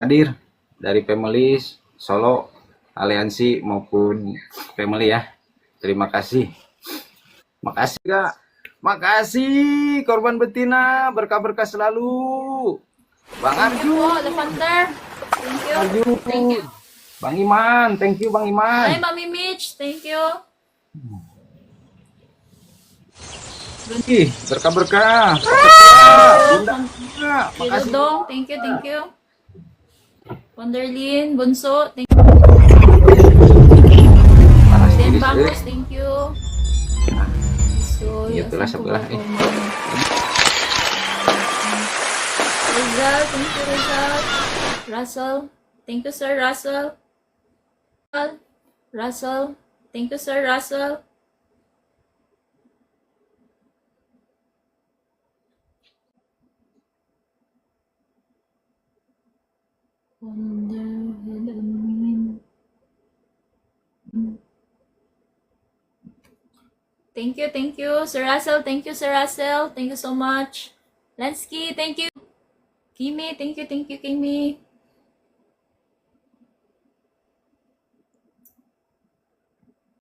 hadir dari family Solo, aliansi maupun family ya. Terima kasih. Makasih Kak. Makasih korban betina, berkah-berkah selalu. Bang Thank you Arjun. po, Lavender. Thank you. Arjun. Thank you. Bang Iman, thank you Bang Hi, Iman. Mami Mitch. Thank you. Ih, berkah-berkah. Bunda. Makasih. Kilodong. Thank you, thank you. Wonderlin, Bunso. Thank you. Den Bangos. Thank you. So, Itulah sebelah Rizal. Thank you, Rizal. Russell. Thank you, Sir Russell. Russell. Thank you, Sir Russell. Wonderhead admin. Thank you, Sir Russell. Thank you, Sir Russell. Thank you so much. Lansky, thank you. Kimi, thank you, Kimi.